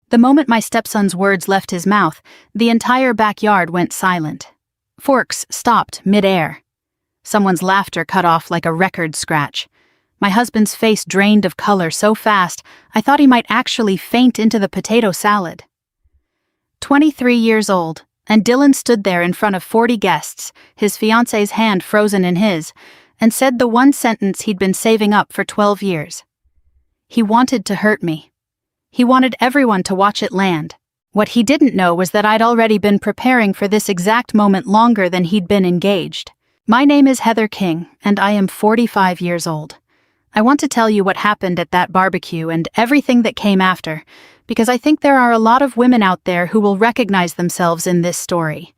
The moment my stepson's words left his mouth, the entire backyard went silent. Forks stopped mid-air. Someone's laughter cut off like a record scratch. My husband's face drained of color so fast, I thought he might actually faint into the potato salad. 23 years old, and Dylan stood there in front of 40 guests, his fiancée's hand frozen in his, and said the one sentence he'd been saving up for 12 years. He wanted to hurt me. He wanted everyone to watch it land. What he didn't know was that I'd already been preparing for this exact moment longer than he'd been engaged. My name is Heather King, and I am 45 years old. I want to tell you what happened at that barbecue and everything that came after, because I think there are a lot of women out there who will recognize themselves in this story.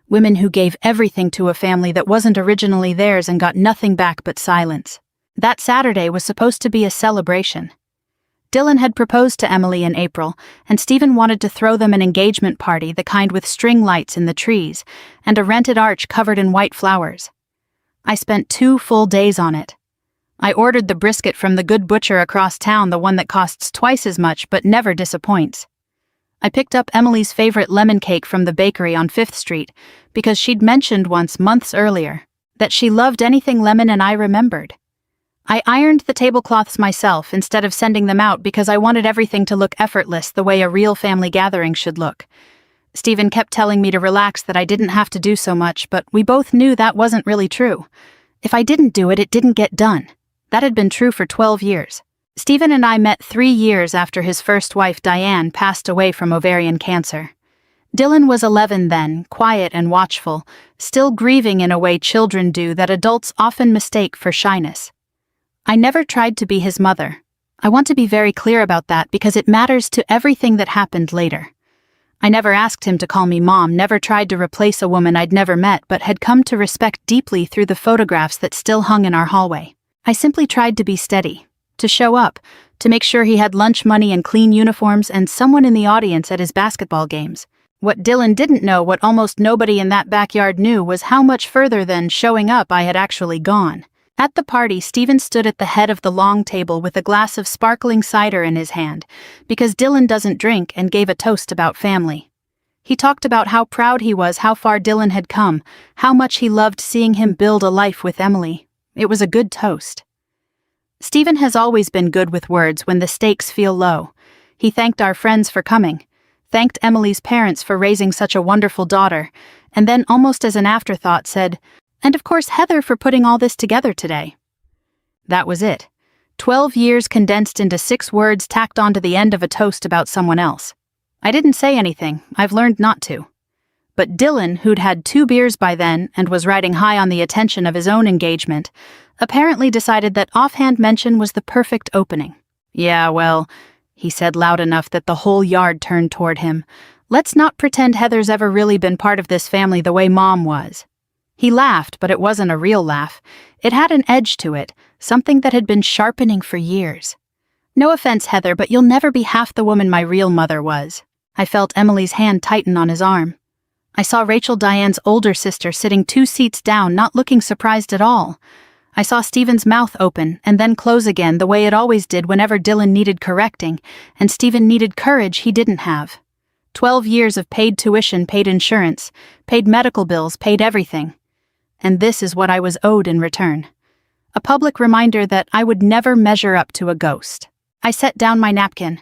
Women who gave everything to a family that wasn't originally theirs and got nothing back but silence. That Saturday was supposed to be a celebration. Dylan had proposed to Emily in April, and Stephen wanted to throw them an engagement party, the kind with string lights in the trees, and a rented arch covered in white flowers. I spent 2 full days on it. I ordered the brisket from the good butcher across town, the one that costs twice as much but never disappoints. I picked up Emily's favorite lemon cake from the bakery on 5th Street because she'd mentioned once months earlier that she loved anything lemon, and I remembered. I ironed the tablecloths myself instead of sending them out because I wanted everything to look effortless, the way a real family gathering should look. Stephen kept telling me to relax, that I didn't have to do so much, but we both knew that wasn't really true. If I didn't do it, it didn't get done. That had been true for 12 years. Stephen and I met 3 years after his first wife, Diane, passed away from ovarian cancer. Dylan was 11 then, quiet and watchful, still grieving in a way children do that adults often mistake for shyness. I never tried to be his mother. I want to be very clear about that because it matters to everything that happened later. I never asked him to call me mom, never tried to replace a woman I'd never met but had come to respect deeply through the photographs that still hung in our hallway. I simply tried to be steady, to show up, to make sure he had lunch money and clean uniforms and someone in the audience at his basketball games. What Dylan didn't know, what almost nobody in that backyard knew, was how much further than showing up I had actually gone. At the party, Stephen stood at the head of the long table with a glass of sparkling cider in his hand, because Dylan doesn't drink, and gave a toast about family. He talked about how proud he was, how far Dylan had come, how much he loved seeing him build a life with Emily. It was a good toast. Stephen has always been good with words when the stakes feel low. He thanked our friends for coming, thanked Emily's parents for raising such a wonderful daughter, and then almost as an afterthought said, "And of course Heather for putting all this together today." That was it. 12 years condensed into 6 words tacked onto the end of a toast about someone else. I didn't say anything. I've learned not to. But Dylan, who'd had 2 beers by then and was riding high on the attention of his own engagement, apparently decided that offhand mention was the perfect opening. "Yeah, well," he said loud enough that the whole yard turned toward him, "let's not pretend Heather's ever really been part of this family the way Mom was." He laughed, but it wasn't a real laugh. It had an edge to it, something that had been sharpening for years. "No offense, Heather, but you'll never be half the woman my real mother was." I felt Emily's hand tighten on his arm. I saw Rachel, Diane's older sister, sitting 2 seats down, not looking surprised at all. I saw Stephen's mouth open and then close again, the way it always did whenever Dylan needed correcting, and Stephen needed courage he didn't have. 12 years of paid tuition, paid insurance, paid medical bills, paid everything. And this is what I was owed in return. A public reminder that I would never measure up to a ghost. I set down my napkin.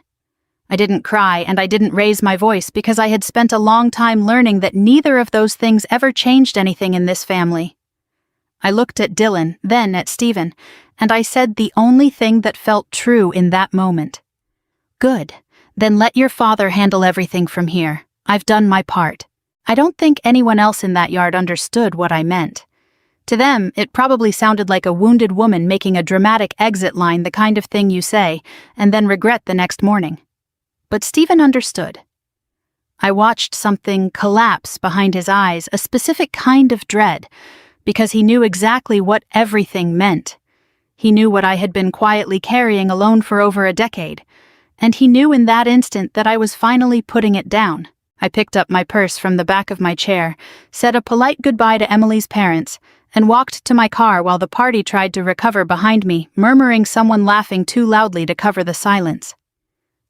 I didn't cry and I didn't raise my voice because I had spent a long time learning that neither of those things ever changed anything in this family. I looked at Dylan, then at Stephen, and I said the only thing that felt true in that moment. "Good. Then let your father handle everything from here. I've done my part." I don't think anyone else in that yard understood what I meant. To them, it probably sounded like a wounded woman making a dramatic exit line, the kind of thing you say, and then regret the next morning. But Stephen understood. I watched something collapse behind his eyes, a specific kind of dread, because he knew exactly what everything meant. He knew what I had been quietly carrying alone for over a decade, and he knew in that instant that I was finally putting it down. I picked up my purse from the back of my chair, said a polite goodbye to Emily's parents, and walked to my car while the party tried to recover behind me, murmuring someone laughing too loudly to cover the silence.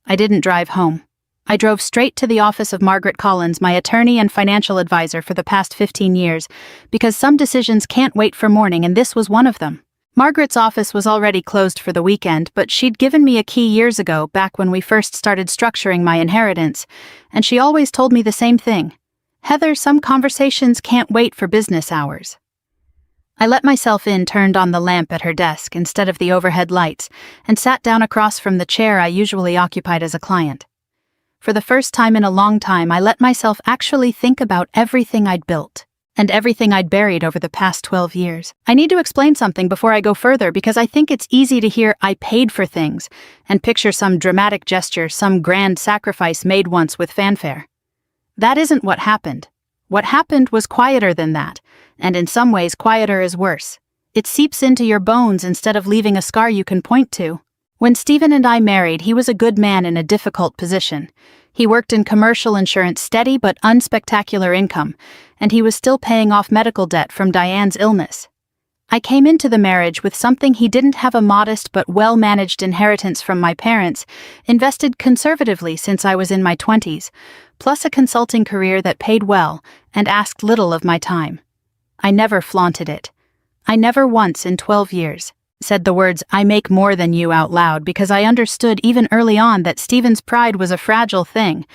I didn't drive home. I drove straight to the office of Margaret Collins, my attorney and financial advisor for the past 15 years, because some decisions can't wait for morning, and this was one of them. Margaret's office was already closed for the weekend, but she'd given me a key years ago, back when we first started structuring my inheritance, and she always told me the same thing. Heather, some conversations can't wait for business hours. I let myself in, turned on the lamp at her desk instead of the overhead lights, and sat down across from the chair I usually occupied as a client. For the first time in a long time, I let myself actually think about everything I'd built, and everything I'd buried over the past 12 years. I need to explain something before I go further, because I think it's easy to hear "I paid for things" and picture some dramatic gesture, some grand sacrifice made once with fanfare. That isn't what happened. What happened was quieter than that, and in some ways quieter is worse. It seeps into your bones instead of leaving a scar you can point to. When Stephen and I married, he was a good man in a difficult position. He worked in commercial insurance, steady but unspectacular income, and he was still paying off medical debt from Diane's illness. I came into the marriage with something he didn't have: a modest but well-managed inheritance from my parents, invested conservatively since I was in my 20s, plus a consulting career that paid well and asked little of my time. I never flaunted it. I never once in 12 years said the words "I make more than you" out loud, because I understood even early on that Stephen's pride was a fragile thing,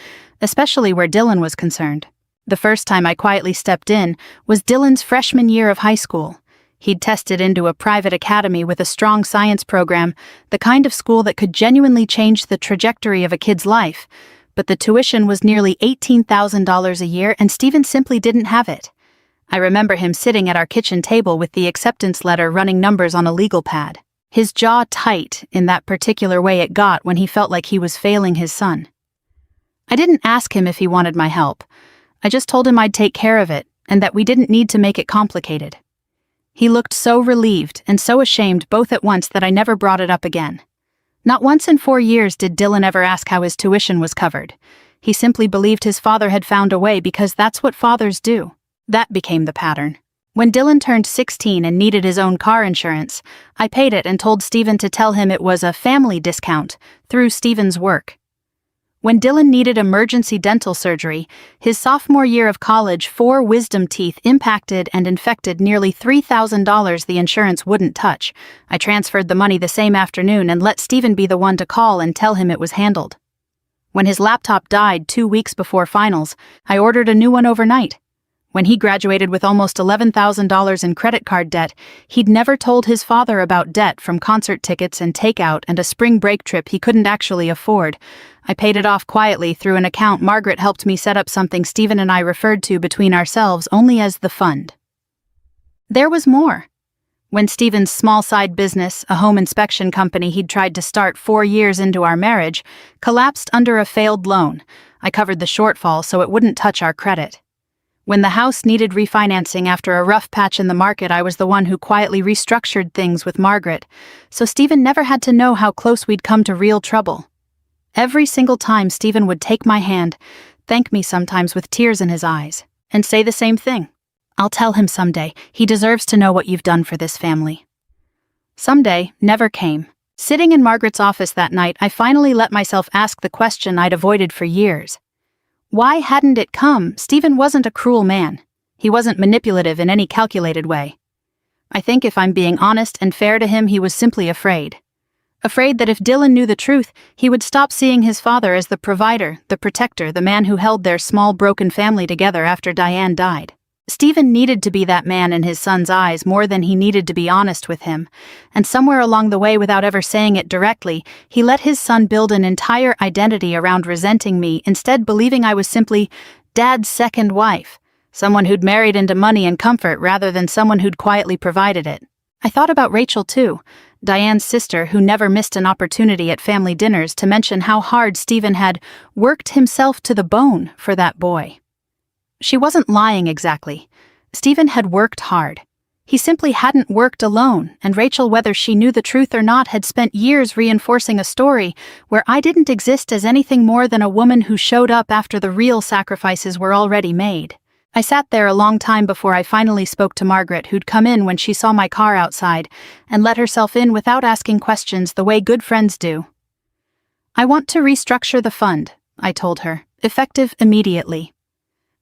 especially where Dylan was concerned. The first time I quietly stepped in was Dylan's freshman year of high school. He'd tested into a private academy with a strong science program, the kind of school that could genuinely change the trajectory of a kid's life, but the tuition was nearly $18,000 a year, and Stephen simply didn't have it. I remember him sitting at our kitchen table with the acceptance letter running numbers on a legal pad, his jaw tight in that particular way it got when he felt like he was failing his son. I didn't ask him if he wanted my help. I just told him I'd take care of it, and that we didn't need to make it complicated. He looked so relieved and so ashamed both at once that I never brought it up again. Not once in 4 years did Dylan ever ask how his tuition was covered. He simply believed his father had found a way, because that's what fathers do. That became the pattern. When Dylan turned 16 and needed his own car insurance, I paid it and told Stephen to tell him it was a family discount through Stephen's work. When Dylan needed emergency dental surgery, his sophomore year of college, 4 wisdom teeth impacted and infected nearly $3,000 the insurance wouldn't touch. I transferred the money the same afternoon and let Stephen be the one to call and tell him it was handled. When his laptop died 2 weeks before finals, I ordered a new one overnight. When he graduated with almost $11,000 in credit card debt, he'd never told his father about debt from concert tickets and takeout and a spring break trip he couldn't actually afford. I paid it off quietly through an account Margaret helped me set up, something Stephen and I referred to between ourselves only as the fund. There was more. When Stephen's small side business, a home inspection company he'd tried to start 4 years into our marriage, collapsed under a failed loan, I covered the shortfall so it wouldn't touch our credit. When the house needed refinancing after a rough patch in the market, I was the one who quietly restructured things with Margaret, so Stephen never had to know how close we'd come to real trouble. Every single time Stephen would take my hand, thank me sometimes with tears in his eyes, and say the same thing. "I'll tell him someday. He deserves to know what you've done for this family." Someday never came. Sitting in Margaret's office that night, I finally let myself ask the question I'd avoided for years. Why hadn't it come? Stephen wasn't a cruel man. He wasn't manipulative in any calculated way. I think if I'm being honest and fair to him, he was simply afraid. Afraid that if Dylan knew the truth, he would stop seeing his father as the provider, the protector, the man who held their small broken family together after Diane died. Stephen needed to be that man in his son's eyes more than he needed to be honest with him, and somewhere along the way, without ever saying it directly, he let his son build an entire identity around resenting me, instead believing I was simply Dad's second wife, someone who'd married into money and comfort rather than someone who'd quietly provided it. I thought about Rachel too, Diane's sister, who never missed an opportunity at family dinners to mention how hard Stephen had worked himself to the bone for that boy. She wasn't lying exactly. Stephen had worked hard. He simply hadn't worked alone, and Rachel, whether she knew the truth or not, had spent years reinforcing a story where I didn't exist as anything more than a woman who showed up after the real sacrifices were already made. I sat there a long time before I finally spoke to Margaret, who'd come in when she saw my car outside, and let herself in without asking questions the way good friends do. "I want to restructure the fund," I told her, effective immediately.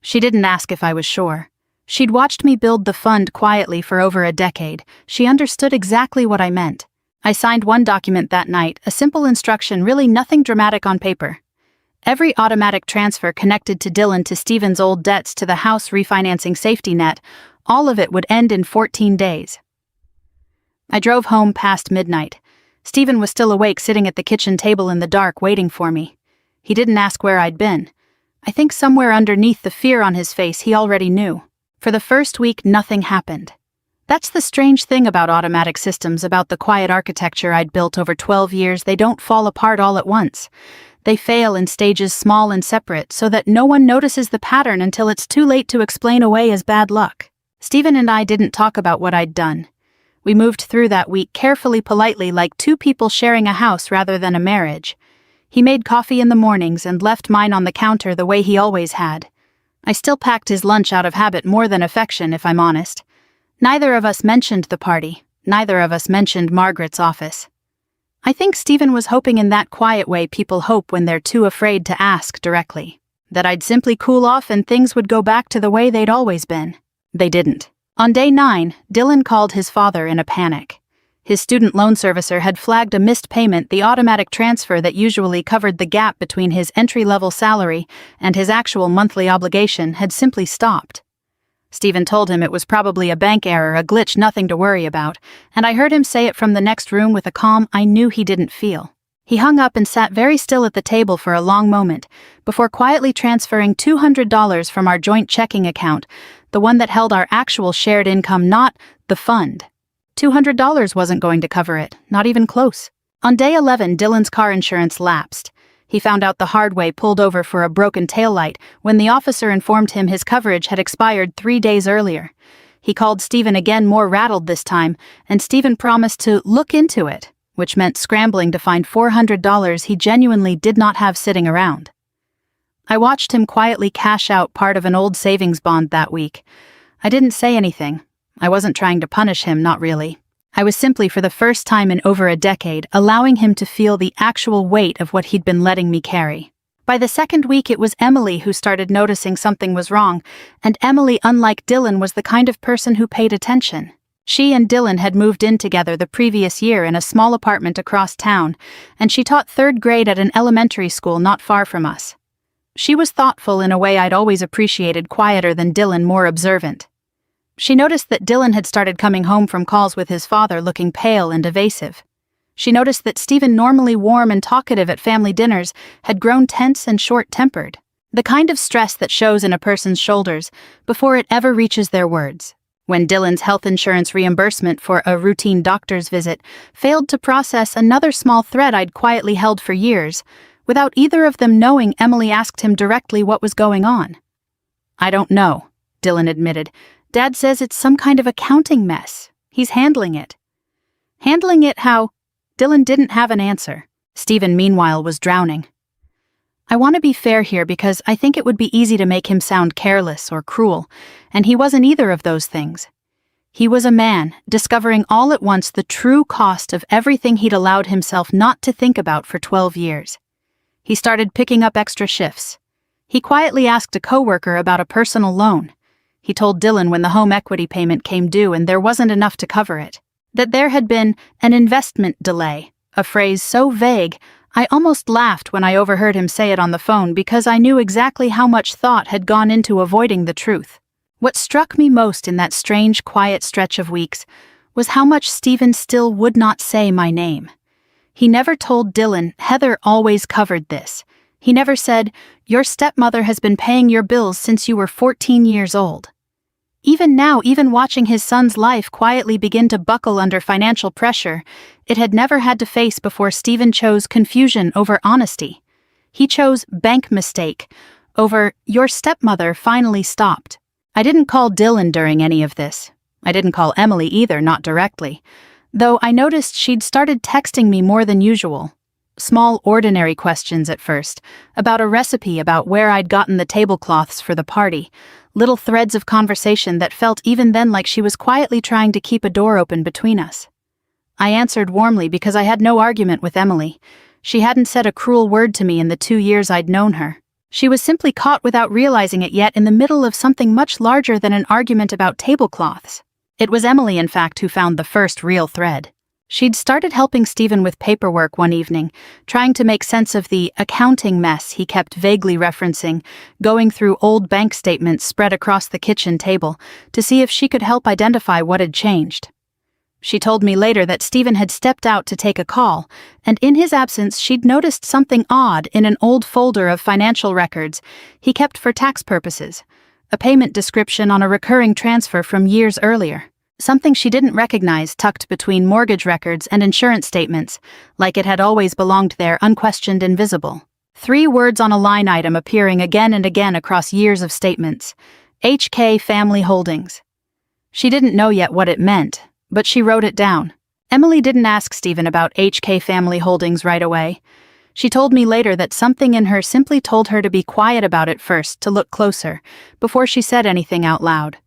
She didn't ask if I was sure. She'd watched me build the fund quietly for over a decade. She understood exactly what I meant. I signed one document that night, a simple instruction, really nothing dramatic on paper. Every automatic transfer connected to Dylan to Stephen's old debts to the house refinancing safety net, all of it would end in 14 days. I drove home past midnight. Stephen was still awake, sitting at the kitchen table in the dark, waiting for me. He didn't ask where I'd been. I think somewhere underneath the fear on his face he already knew. For the first week, nothing happened. That's the strange thing about automatic systems, about the quiet architecture I'd built over 12 years. They don't fall apart all at once. They fail in stages, small and separate, so that no one notices the pattern until it's too late to explain away as bad luck. Stephen and I didn't talk about what I'd done. We moved through that week carefully, politely, like two people sharing a house rather than a marriage. He made coffee in the mornings and left mine on the counter the way he always had. I still packed his lunch out of habit more than affection, if I'm honest. Neither of us mentioned the party. Neither of us mentioned Margaret's office. I think Stephen was hoping, in that quiet way people hope when they're too afraid to ask directly, that I'd simply cool off and things would go back to the way they'd always been. They didn't. On day 9, Dylan called his father in a panic. His student loan servicer had flagged a missed payment. The automatic transfer that usually covered the gap between his entry-level salary and his actual monthly obligation had simply stopped. Stephen told him it was probably a bank error, a glitch, nothing to worry about, and I heard him say it from the next room with a calm I knew he didn't feel. He hung up and sat very still at the table for a long moment, before quietly transferring $200 from our joint checking account, the one that held our actual shared income, not the fund. $200 wasn't going to cover it, not even close. On day 11, Dylan's car insurance lapsed. He found out the hard way, pulled over for a broken taillight when the officer informed him his coverage had expired 3 days earlier. He called Stephen again, more rattled this time, and Stephen promised to look into it, which meant scrambling to find $400 he genuinely did not have sitting around. I watched him quietly cash out part of an old savings bond that week. I didn't say anything. I wasn't trying to punish him, not really. I was simply, for the first time in over a decade, allowing him to feel the actual weight of what he'd been letting me carry. By the second week, it was Emily who started noticing something was wrong, and Emily, unlike Dylan, was the kind of person who paid attention. She and Dylan had moved in together the previous year in a small apartment across town, and she taught 3rd grade at an elementary school not far from us. She was thoughtful in a way I'd always appreciated, quieter than Dylan, more observant. She noticed that Dylan had started coming home from calls with his father looking pale and evasive. She noticed that Stephen, normally warm and talkative at family dinners, had grown tense and short-tempered, the kind of stress that shows in a person's shoulders before it ever reaches their words. When Dylan's health insurance reimbursement for a routine doctor's visit failed to process, another small thread I'd quietly held for years, without either of them knowing, Emily asked him directly what was going on. "I don't know," Dylan admitted. "Dad says it's some kind of accounting mess. He's handling it." Handling it how? Dylan didn't have an answer. Stephen, meanwhile, was drowning. I want to be fair here because I think it would be easy to make him sound careless or cruel, and he wasn't either of those things. He was a man, discovering all at once the true cost of everything he'd allowed himself not to think about for 12 years. He started picking up extra shifts. He quietly asked a coworker about a personal loan. He told Dylan when the home equity payment came due and there wasn't enough to cover it, that there had been an investment delay, a phrase so vague I almost laughed when I overheard him say it on the phone because I knew exactly how much thought had gone into avoiding the truth. What struck me most in that strange, quiet stretch of weeks was how much Stephen still would not say my name. He never told Dylan, "Heather always covered this." He never said, "Your stepmother has been paying your bills since you were 14 years old." Even now, even watching his son's life quietly begin to buckle under financial pressure, it had never had to face before, Stephen chose confusion over honesty. He chose bank mistake over "your stepmother finally stopped." I didn't call Dylan during any of this. I didn't call Emily either, not directly, though I noticed she'd started texting me more than usual. Small, ordinary questions at first, about a recipe, about where I'd gotten the tablecloths for the party, little threads of conversation that felt even then like she was quietly trying to keep a door open between us. I answered warmly because I had no argument with Emily. She hadn't said a cruel word to me in the 2 years I'd known her. She was simply caught without realizing it yet in the middle of something much larger than an argument about tablecloths. It was Emily, in fact, who found the first real thread. She'd started helping Stephen with paperwork one evening, trying to make sense of the accounting mess he kept vaguely referencing, going through old bank statements spread across the kitchen table to see if she could help identify what had changed. She told me later that Stephen had stepped out to take a call, and in his absence she'd noticed something odd in an old folder of financial records he kept for tax purposes, a payment description on a recurring transfer from years earlier. Something she didn't recognize tucked between mortgage records and insurance statements, like it had always belonged there, unquestioned and visible. 3 words on a line item appearing again and again across years of statements. HK Family Holdings. She didn't know yet what it meant, but she wrote it down. Emily didn't ask Stephen about HK Family Holdings right away. She told me later that something in her simply told her to be quiet about it first, to look closer, before she said anything out loud.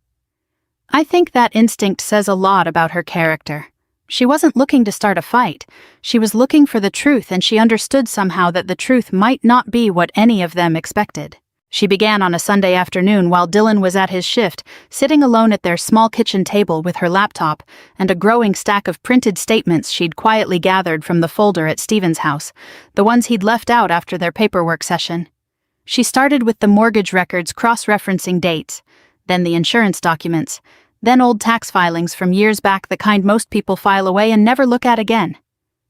I think that instinct says a lot about her character. She wasn't looking to start a fight. She was looking for the truth, and she understood somehow that the truth might not be what any of them expected. She began on a Sunday afternoon while Dylan was at his shift, sitting alone at their small kitchen table with her laptop and a growing stack of printed statements she'd quietly gathered from the folder at Stephen's house, the ones he'd left out after their paperwork session. She started with the mortgage records cross-referencing dates, then the insurance documents, then old tax filings from years back, the kind most people file away and never look at again.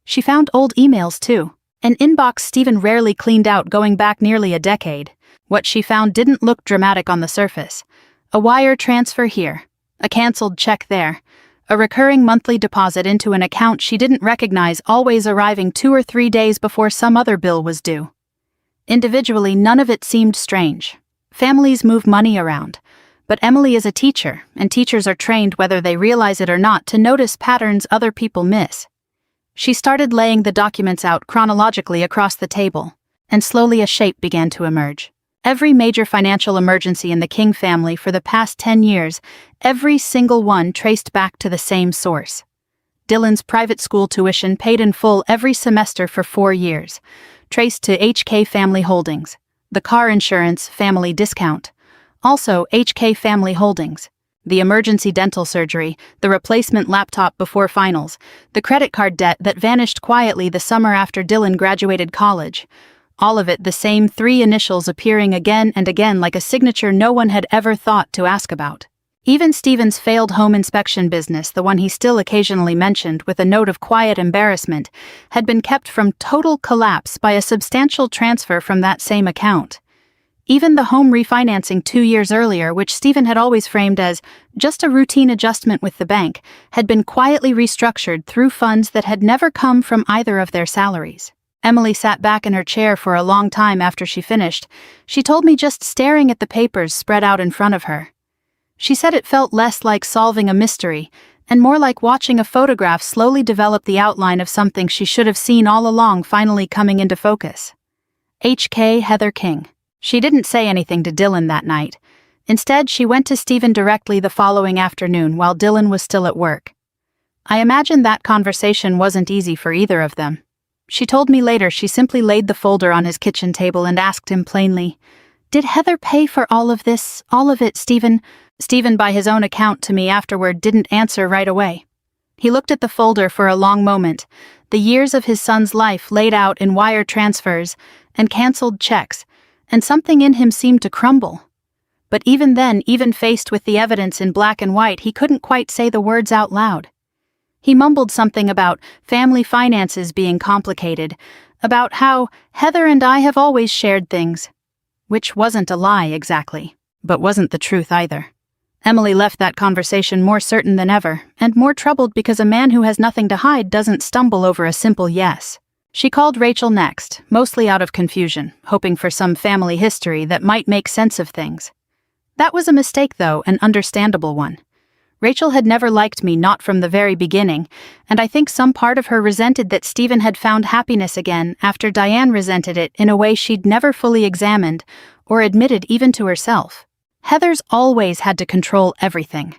She found old emails too, an inbox Stephen rarely cleaned out going back nearly a decade. What she found didn't look dramatic on the surface. A wire transfer here, a canceled check there, a recurring monthly deposit into an account she didn't recognize, always arriving 2 or 3 days before some other bill was due. Individually, none of it seemed strange. Families move money around. But Emily is a teacher, and teachers are trained, whether they realize it or not, to notice patterns other people miss. She started laying the documents out chronologically across the table, and slowly a shape began to emerge. Every major financial emergency in the King family for the past 10 years, every single one traced back to the same source. Dylan's private school tuition paid in full every semester for 4 years, traced to HK Family Holdings. The car insurance, family discount. Also, HK Family Holdings. The emergency dental surgery, the replacement laptop before finals, the credit card debt that vanished quietly the summer after Dylan graduated college. All of it the same 3 initials appearing again and again like a signature no one had ever thought to ask about. Even Stephen's failed home inspection business, the one he still occasionally mentioned with a note of quiet embarrassment, had been kept from total collapse by a substantial transfer from that same account. Even the home refinancing 2 years earlier, which Stephen had always framed as just a routine adjustment with the bank, had been quietly restructured through funds that had never come from either of their salaries. Emily sat back in her chair for a long time after she finished. She told me just staring at the papers spread out in front of her. She said it felt less like solving a mystery, and more like watching a photograph slowly develop the outline of something she should have seen all along finally coming into focus. HK Heather King. She didn't say anything to Dylan that night. Instead, she went to Stephen directly the following afternoon while Dylan was still at work. I imagine that conversation wasn't easy for either of them. She told me later she simply laid the folder on his kitchen table and asked him plainly, "Did Heather pay for all of this, all of it, Stephen?" Stephen, by his own account to me afterward, didn't answer right away. He looked at the folder for a long moment, the years of his son's life laid out in wire transfers and canceled checks, and something in him seemed to crumble. But even then, even faced with the evidence in black and white, he couldn't quite say the words out loud. He mumbled something about family finances being complicated, about how Heather and I have always shared things. Which wasn't a lie exactly, but wasn't the truth either. Emily left that conversation more certain than ever, and more troubled because a man who has nothing to hide doesn't stumble over a simple yes. She called Rachel next, mostly out of confusion, hoping for some family history that might make sense of things. That was a mistake, though, an understandable one. Rachel had never liked me, not from the very beginning, and I think some part of her resented that Stephen had found happiness again after Diane resented it in a way she'd never fully examined or admitted even to herself. Heather's always had to control everything.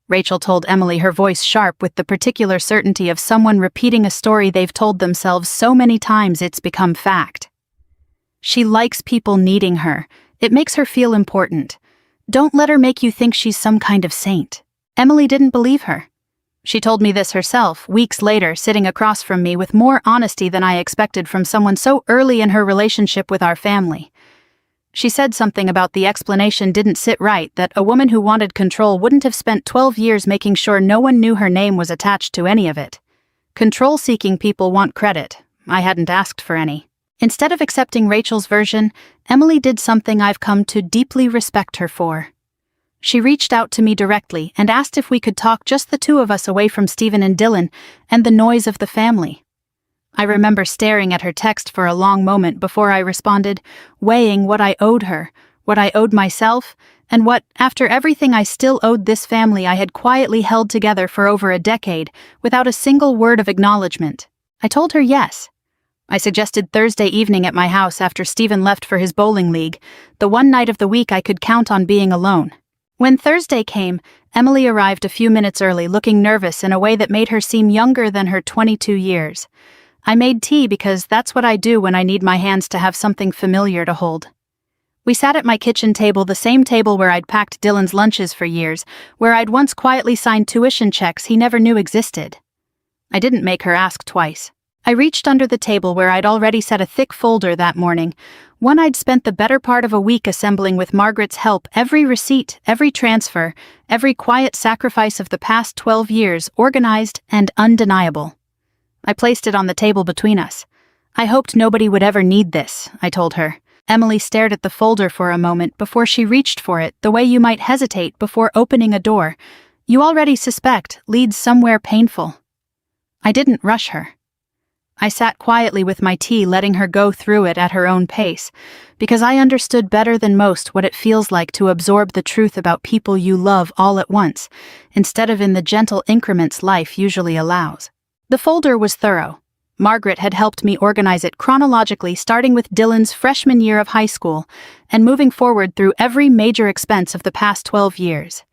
Rachel told Emily, her voice sharp with the particular certainty of someone repeating a story they've told themselves so many times it's become fact. She likes people needing her. It makes her feel important. Don't let her make you think she's some kind of saint. Emily didn't believe her. She told me this herself, weeks later, sitting across from me with more honesty than I expected from someone so early in her relationship with our family. She said something about the explanation didn't sit right, that a woman who wanted control wouldn't have spent 12 years making sure no one knew her name was attached to any of it. Control-seeking people want credit. I hadn't asked for any. Instead of accepting Rachel's version, Emily did something I've come to deeply respect her for. She reached out to me directly and asked if we could talk, just the two of us, away from Stephen and Dylan and the noise of the family. I remember staring at her text for a long moment before I responded, weighing what I owed her, what I owed myself, and what, after everything I still owed this family I had quietly held together for over a decade, without a single word of acknowledgement. I told her yes. I suggested Thursday evening at my house after Stephen left for his bowling league, the one night of the week I could count on being alone. When Thursday came, Emily arrived a few minutes early, looking nervous in a way that made her seem younger than her 22 years. I made tea because that's what I do when I need my hands to have something familiar to hold. We sat at my kitchen table, the same table where I'd packed Dylan's lunches for years, where I'd once quietly signed tuition checks he never knew existed. I didn't make her ask twice. I reached under the table where I'd already set a thick folder that morning, one I'd spent the better part of a week assembling with Margaret's help, every receipt, every transfer, every quiet sacrifice of the past 12 years, organized and undeniable. I placed it on the table between us. I hoped nobody would ever need this, I told her. Emily stared at the folder for a moment before she reached for it, the way you might hesitate before opening a door you already suspect leads somewhere painful. I didn't rush her. I sat quietly with my tea, letting her go through it at her own pace, because I understood better than most what it feels like to absorb the truth about people you love all at once, instead of in the gentle increments life usually allows. The folder was thorough. Margaret had helped me organize it chronologically, starting with Dylan's freshman year of high school and moving forward through every major expense of the past 12 years.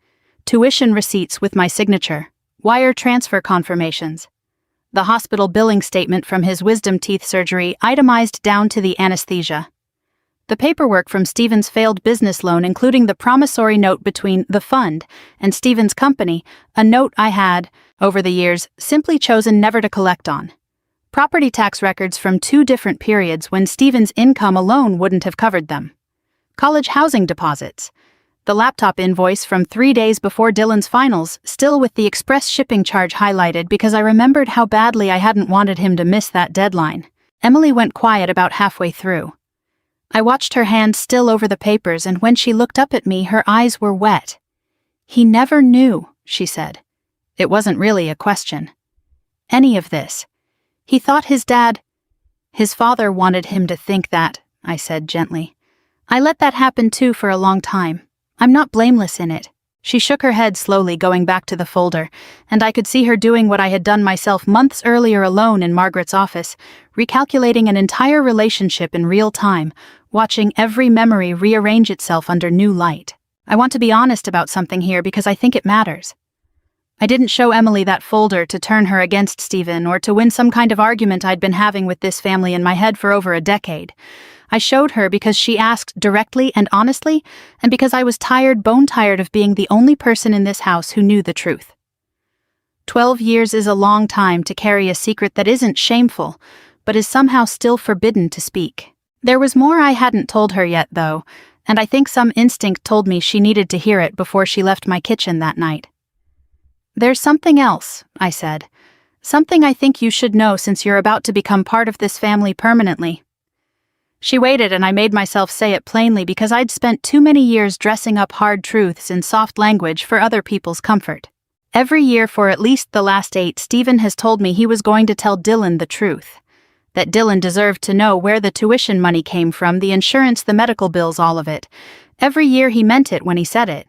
Tuition receipts with my signature, wire transfer confirmations, the hospital billing statement from his wisdom teeth surgery itemized down to the anesthesia, the paperwork from Stephen's failed business loan, including the promissory note between the fund and Stephen's company, a note I had, over the years, simply chosen never to collect on. Property tax records from 2 different periods when Stephen's income alone wouldn't have covered them. College housing deposits. The laptop invoice from 3 days before Dylan's finals, still with the express shipping charge highlighted because I remembered how badly I hadn't wanted him to miss that deadline. Emily went quiet about halfway through. I watched her hand still over the papers, and when she looked up at me, her eyes were wet. "He never knew," she said. It wasn't really a question. Any of this. He thought his father wanted him to think that, I said gently. I let that happen too for a long time. I'm not blameless in it. She shook her head slowly, going back to the folder, and I could see her doing what I had done myself months earlier alone in Margaret's office, recalculating an entire relationship in real time, watching every memory rearrange itself under new light. I want to be honest about something here because I think it matters. I didn't show Emily that folder to turn her against Stephen or to win some kind of argument I'd been having with this family in my head for over a decade. I showed her because she asked directly and honestly, and because I was bone tired of being the only person in this house who knew the truth. 12 years is a long time to carry a secret that isn't shameful, but is somehow still forbidden to speak. There was more I hadn't told her yet, though, and I think some instinct told me she needed to hear it before she left my kitchen that night. "There's something else," I said. "Something I think you should know since you're about to become part of this family permanently." She waited, and I made myself say it plainly because I'd spent too many years dressing up hard truths in soft language for other people's comfort. Every year for at least the last 8, Stephen has told me he was going to tell Dylan the truth. That Dylan deserved to know where the tuition money came from, the insurance, the medical bills, all of it. Every year he meant it when he said it.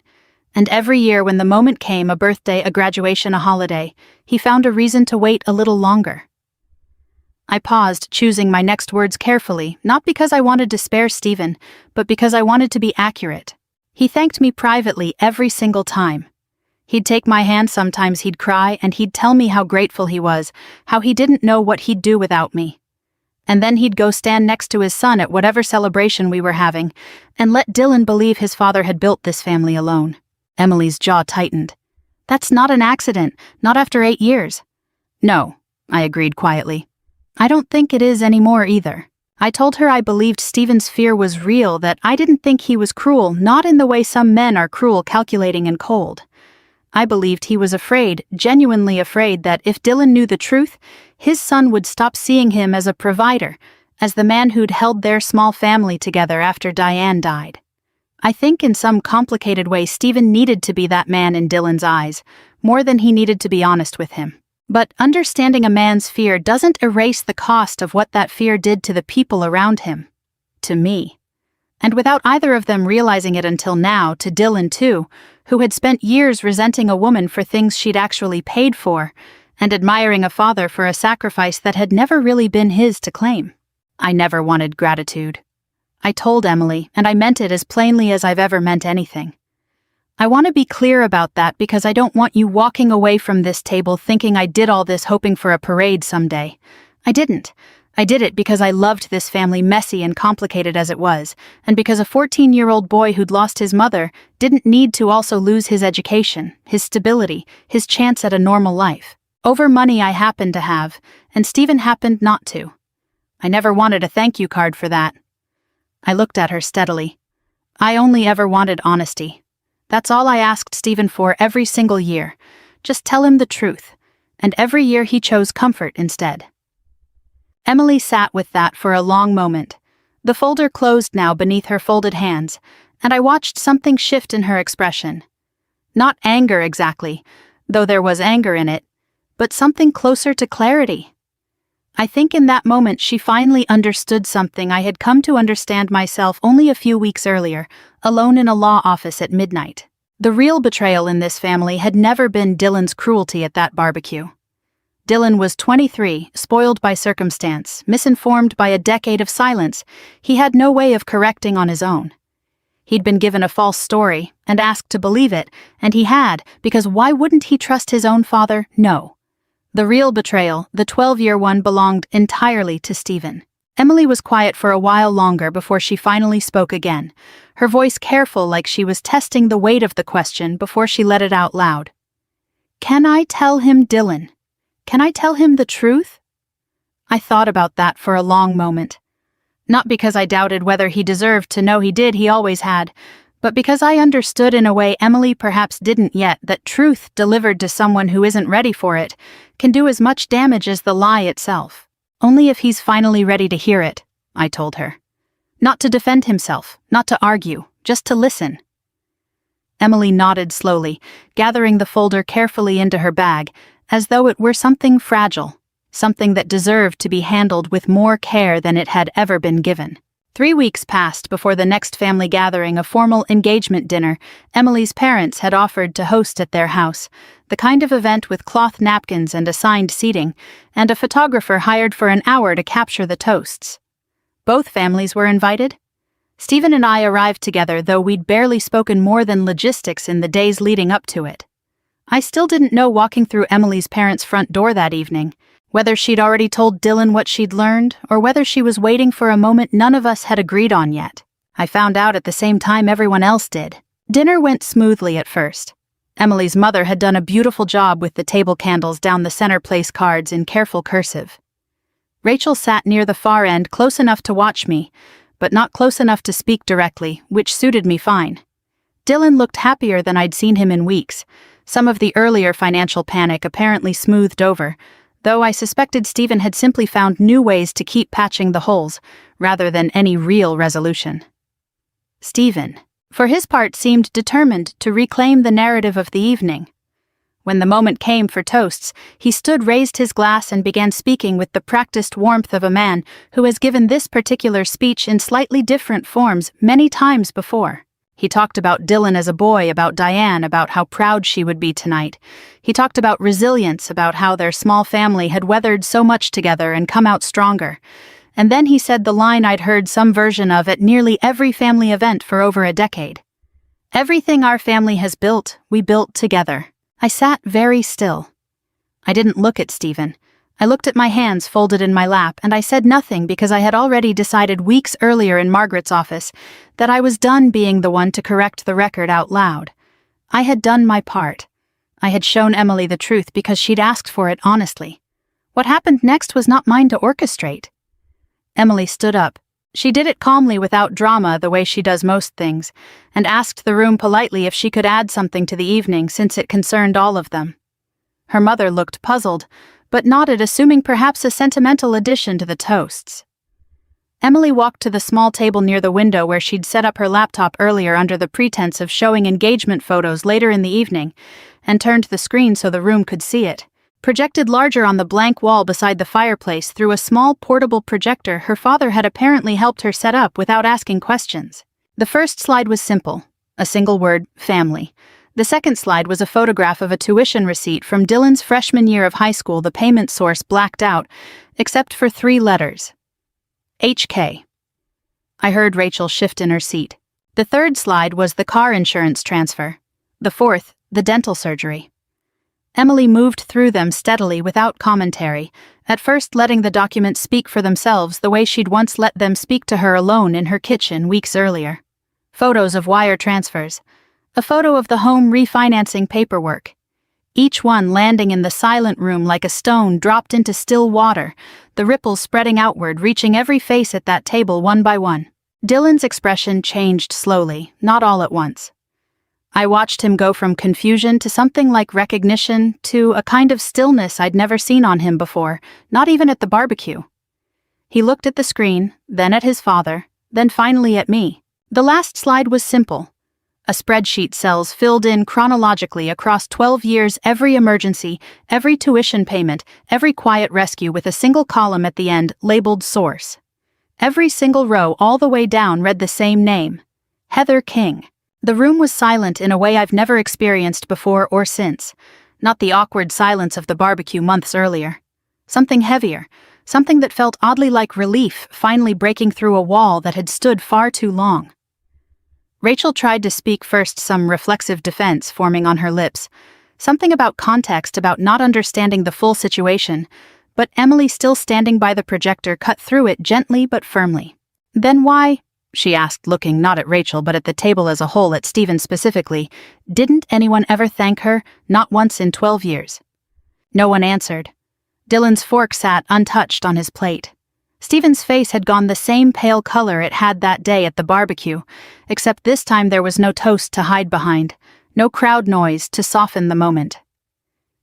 And every year when the moment came, a birthday, a graduation, a holiday, he found a reason to wait a little longer. I paused, choosing my next words carefully, not because I wanted to spare Stephen, but because I wanted to be accurate. He thanked me privately every single time. He'd take my hand sometimes, he'd cry, and he'd tell me how grateful he was, how he didn't know what he'd do without me. And then he'd go stand next to his son at whatever celebration we were having, and let Dylan believe his father had built this family alone. Emily's jaw tightened. That's not an accident, not after 8 years. No, I agreed quietly. I don't think it is anymore either. I told her I believed Stephen's fear was real, that I didn't think he was cruel, not in the way some men are cruel, calculating, and cold. I believed he was afraid, genuinely afraid, that if Dylan knew the truth, his son would stop seeing him as a provider, as the man who'd held their small family together after Diane died. I think in some complicated way Stephen needed to be that man in Dylan's eyes, more than he needed to be honest with him. But understanding a man's fear doesn't erase the cost of what that fear did to the people around him. To me. And without either of them realizing it until now, to Dylan too, who had spent years resenting a woman for things she'd actually paid for, and admiring a father for a sacrifice that had never really been his to claim. I never wanted gratitude. I told Emily, and I meant it as plainly as I've ever meant anything. I want to be clear about that because I don't want you walking away from this table thinking I did all this hoping for a parade someday. I didn't. I did it because I loved this family, messy and complicated as it was, and because a 14-year-old boy who'd lost his mother didn't need to also lose his education, his stability, his chance at a normal life. Over money I happened to have, and Stephen happened not to. I never wanted a thank you card for that. I looked at her steadily. I only ever wanted honesty. That's all I asked Stephen for every single year. Just tell him the truth. And every year he chose comfort instead. Emily sat with that for a long moment. The folder closed now beneath her folded hands, and I watched something shift in her expression. Not anger exactly, though there was anger in it, but something closer to clarity. I think in that moment she finally understood something I had come to understand myself only a few weeks earlier, alone in a law office at midnight. The real betrayal in this family had never been Dylan's cruelty at that barbecue. Dylan was 23, spoiled by circumstance, misinformed by a decade of silence. He had no way of correcting on his own. He'd been given a false story and asked to believe it, and he had, because why wouldn't he trust his own father? No. The real betrayal, the 12-year one, belonged entirely to Stephen. Emily was quiet for a while longer before she finally spoke again, her voice careful, like she was testing the weight of the question before she let it out loud. Can I tell him, Dylan? Can I tell him the truth? I thought about that for a long moment. Not because I doubted whether he deserved to know he did, he always had, but because I understood in a way Emily perhaps didn't yet, that truth delivered to someone who isn't ready for it can do as much damage as the lie itself. Only if he's finally ready to hear it, I told her. Not to defend himself, not to argue, just to listen. Emily nodded slowly, gathering the folder carefully into her bag, as though it were something fragile, something that deserved to be handled with more care than it had ever been given. 3 weeks passed before the next family gathering, a formal engagement dinner Emily's parents had offered to host at their house, the kind of event with cloth napkins and assigned seating, and a photographer hired for an hour to capture the toasts. Both families were invited. Stephen and I arrived together, though we'd barely spoken more than logistics in the days leading up to it. I still didn't know walking through Emily's parents' front door that evening, whether she'd already told Dylan what she'd learned, or whether she was waiting for a moment none of us had agreed on yet. I found out at the same time everyone else did. Dinner went smoothly at first. Emily's mother had done a beautiful job with the table candles down the center place cards in careful cursive. Rachel sat near the far end, close enough to watch me, but not close enough to speak directly, which suited me fine. Dylan looked happier than I'd seen him in weeks. Some of the earlier financial panic apparently smoothed over, though I suspected Stephen had simply found new ways to keep patching the holes, rather than any real resolution. Stephen, for his part, seemed determined to reclaim the narrative of the evening. When the moment came for toasts, he stood, raised his glass, and began speaking with the practiced warmth of a man who has given this particular speech in slightly different forms many times before. He talked about Dylan as a boy, about Diane, about how proud she would be tonight. He talked about resilience, about how their small family had weathered so much together and come out stronger. And then he said the line I'd heard some version of at nearly every family event for over a decade. Everything our family has built, we built together. I sat very still. I didn't look at Stephen. I looked at my hands folded in my lap, and I said nothing because I had already decided weeks earlier in Margaret's office that I was done being the one to correct the record out loud. I had done my part. I had shown Emily the truth because she'd asked for it honestly. What happened next was not mine to orchestrate. Emily stood up. She did it calmly without drama the way she does most things, and asked the room politely if she could add something to the evening since it concerned all of them. Her mother looked puzzled, but nodded, assuming perhaps a sentimental addition to the toasts. Emily walked to the small table near the window where she'd set up her laptop earlier under the pretense of showing engagement photos later in the evening, and turned the screen so the room could see it. Projected larger on the blank wall beside the fireplace through a small portable projector her father had apparently helped her set up without asking questions. The first slide was simple, a single word, family. The second slide was a photograph of a tuition receipt from Dylan's freshman year of high school, the payment source blacked out, except for 3 letters. HK. I heard Rachel shift in her seat. The third slide was the car insurance transfer. The fourth, the dental surgery. Emily moved through them steadily without commentary, at first letting the documents speak for themselves the way she'd once let them speak to her alone in her kitchen weeks earlier. Photos of wire transfers. A photo of the home refinancing paperwork. Each one landing in the silent room like a stone dropped into still water, the ripples spreading outward, reaching every face at that table one by one. Dylan's expression changed slowly, not all at once. I watched him go from confusion to something like recognition to a kind of stillness I'd never seen on him before, not even at the barbecue. He looked at the screen, then at his father, then finally at me. The last slide was simple. A spreadsheet cells filled in chronologically across 12 years, every emergency, every tuition payment, every quiet rescue, with a single column at the end labeled source. Every single row all the way down read the same name, Heather King. The room was silent in a way I've never experienced before or since, not the awkward silence of the barbecue months earlier. Something heavier, something that felt oddly like relief finally breaking through a wall that had stood far too long. Rachel tried to speak first, some reflexive defense forming on her lips, something about context, about not understanding the full situation, but Emily, still standing by the projector, cut through it gently but firmly. Then why, she asked, looking not at Rachel but at the table as a whole, at Stephen specifically, didn't anyone ever thank her, not once in 12 years? No one answered. Dylan's fork sat untouched on his plate. Stephen's face had gone the same pale color it had that day at the barbecue, except this time there was no toast to hide behind, no crowd noise to soften the moment.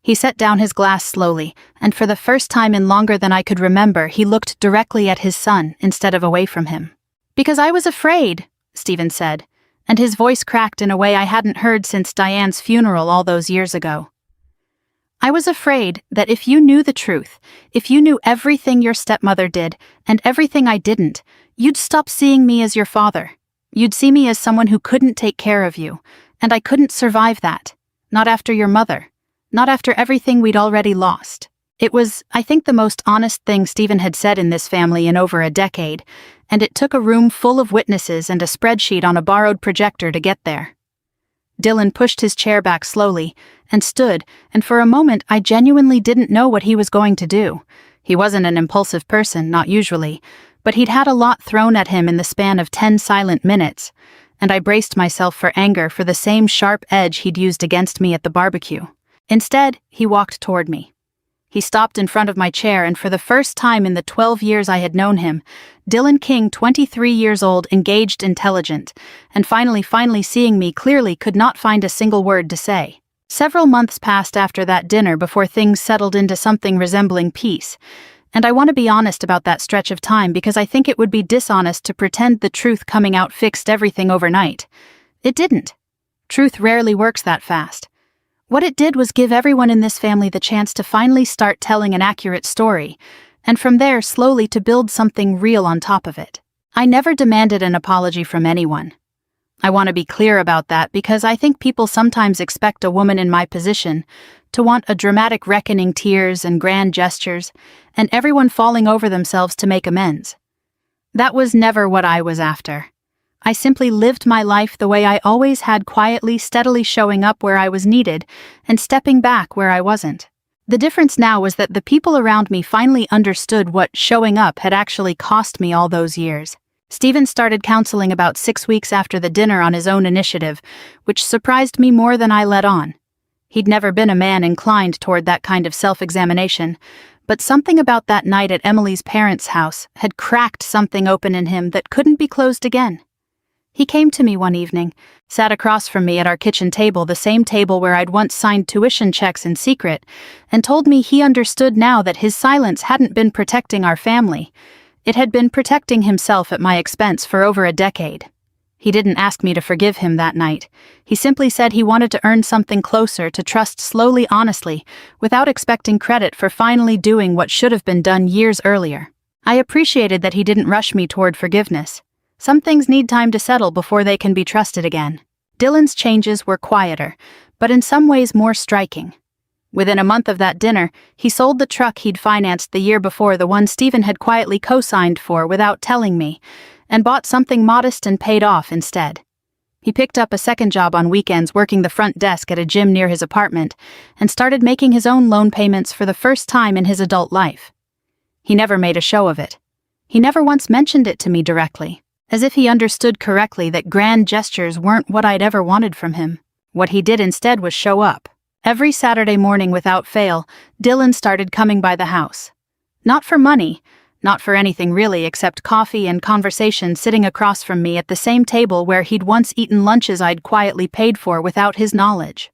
He set down his glass slowly, and for the first time in longer than I could remember, he looked directly at his son instead of away from him. "Because I was afraid," Stephen said, and his voice cracked in a way I hadn't heard since Diane's funeral all those years ago. "I was afraid that if you knew the truth, if you knew everything your stepmother did and everything I didn't, you'd stop seeing me as your father. You'd see me as someone who couldn't take care of you, and I couldn't survive that. Not after your mother. Not after everything we'd already lost." It was, I think, the most honest thing Stephen had said in this family in over a decade, and it took a room full of witnesses and a spreadsheet on a borrowed projector to get there. Dylan pushed his chair back slowly and stood, and for a moment I genuinely didn't know what he was going to do. He wasn't an impulsive person, not usually, but he'd had a lot thrown at him in the span of 10 silent minutes, and I braced myself for anger for the same sharp edge he'd used against me at the barbecue. Instead, he walked toward me. He stopped in front of my chair, and for the first time in the 12 years I had known him, Dylan King, 23 years old, engaged, intelligent, and finally seeing me clearly, could not find a single word to say. Several months passed after that dinner before things settled into something resembling peace, and I want to be honest about that stretch of time because I think it would be dishonest to pretend the truth coming out fixed everything overnight. It didn't. Truth rarely works that fast. What it did was give everyone in this family the chance to finally start telling an accurate story, and from there slowly to build something real on top of it. I never demanded an apology from anyone. I want to be clear about that because I think people sometimes expect a woman in my position to want a dramatic reckoning, tears and grand gestures, and everyone falling over themselves to make amends. That was never what I was after. I simply lived my life the way I always had, quietly, steadily showing up where I was needed and stepping back where I wasn't. The difference now was that the people around me finally understood what showing up had actually cost me all those years. Stephen started counseling about 6 weeks after the dinner on his own initiative, which surprised me more than I let on. He'd never been a man inclined toward that kind of self-examination, but something about that night at Emily's parents' house had cracked something open in him that couldn't be closed again. He came to me one evening, sat across from me at our kitchen table, the same table where I'd once signed tuition checks in secret, and told me he understood now that his silence hadn't been protecting our family. It had been protecting himself at my expense for over a decade. He didn't ask me to forgive him that night. He simply said he wanted to earn something closer, to trust slowly, honestly, without expecting credit for finally doing what should have been done years earlier. I appreciated that he didn't rush me toward forgiveness. Some things need time to settle before they can be trusted again. Dylan's changes were quieter, but in some ways more striking. Within a month of that dinner, he sold the truck he'd financed the year before, the one Stephen had quietly co-signed for without telling me, and bought something modest and paid off instead. He picked up a second job on weekends working the front desk at a gym near his apartment, and started making his own loan payments for the first time in his adult life. He never made a show of it. He never once mentioned it to me directly, as if he understood correctly that grand gestures weren't what I'd ever wanted from him. What he did instead was show up. Every Saturday morning without fail, Dylan started coming by the house. Not for money, not for anything really except coffee and conversation, sitting across from me at the same table where he'd once eaten lunches I'd quietly paid for without his knowledge.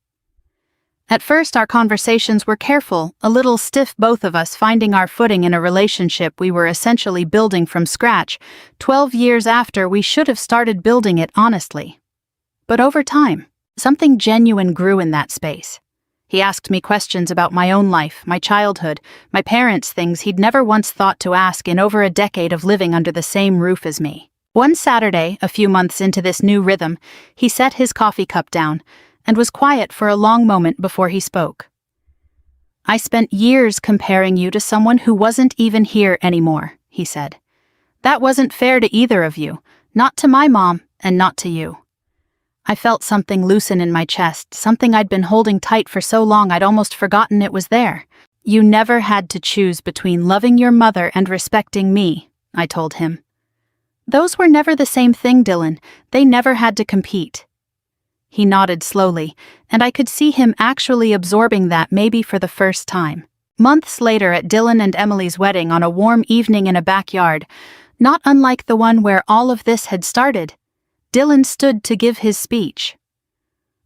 At first our conversations were careful, a little stiff, both of us finding our footing in a relationship we were essentially building from scratch, 12 years after we should have started building it honestly. But over time, something genuine grew in that space. He asked me questions about my own life, my childhood, my parents, things he'd never once thought to ask in over a decade of living under the same roof as me. One Saturday, a few months into this new rhythm, he set his coffee cup down and was quiet for a long moment before he spoke. "I spent years comparing you to someone who wasn't even here anymore," he said. "That wasn't fair to either of you, not to my mom and not to you." I felt something loosen in my chest, something I'd been holding tight for so long I'd almost forgotten it was there. "You never had to choose between loving your mother and respecting me," I told him. "Those were never the same thing, Dylan. They never had to compete." He nodded slowly, and I could see him actually absorbing that, maybe for the first time. Months later, at Dylan and Emily's wedding on a warm evening in a backyard, not unlike the one where all of this had started, Dylan stood to give his speech.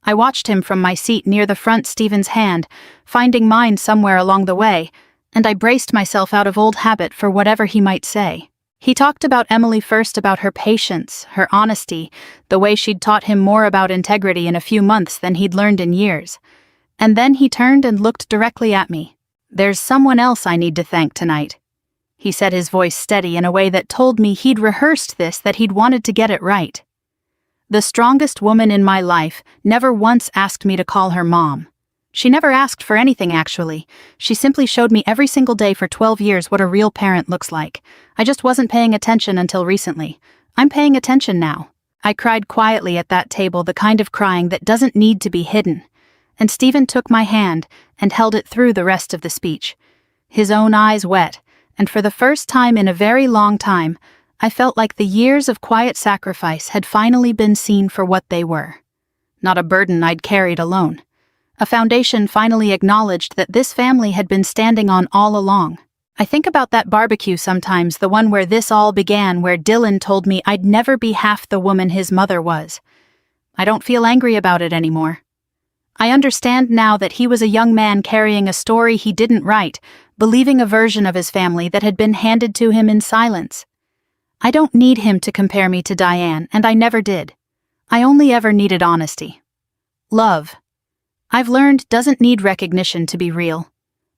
I watched him from my seat near the front, Stephen's hand, finding mine somewhere along the way, and I braced myself out of old habit for whatever he might say. He talked about Emily first, about her patience, her honesty, the way she'd taught him more about integrity in a few months than he'd learned in years. And then he turned and looked directly at me. "There's someone else I need to thank tonight." He said, his voice steady in a way that told me he'd rehearsed this, that he'd wanted to get it right. "The strongest woman in my life never once asked me to call her mom. She never asked for anything, actually. She simply showed me every single day for 12 years what a real parent looks like. I just wasn't paying attention until recently. I'm paying attention now." I cried quietly at that table, the kind of crying that doesn't need to be hidden. And Stephen took my hand and held it through the rest of the speech, his own eyes wet, and for the first time in a very long time, I felt like the years of quiet sacrifice had finally been seen for what they were. Not a burden I'd carried alone. A foundation finally acknowledged that this family had been standing on all along. I think about that barbecue sometimes, the one where this all began, where Dylan told me I'd never be half the woman his mother was. I don't feel angry about it anymore. I understand now that he was a young man carrying a story he didn't write, believing a version of his family that had been handed to him in silence. I don't need him to compare me to Diane, and I never did. I only ever needed honesty. Love, I've learned, doesn't need recognition to be real.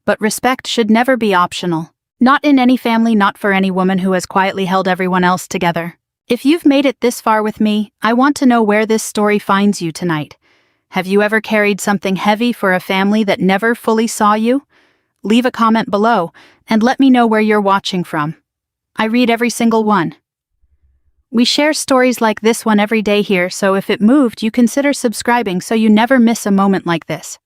But respect should never be optional. Not in any family, not for any woman who has quietly held everyone else together. If you've made it this far with me, I want to know where this story finds you tonight. Have you ever carried something heavy for a family that never fully saw you? Leave a comment below, and let me know where you're watching from. I read every single one. We share stories like this one every day here, so if it moved, you consider subscribing so you never miss a moment like this.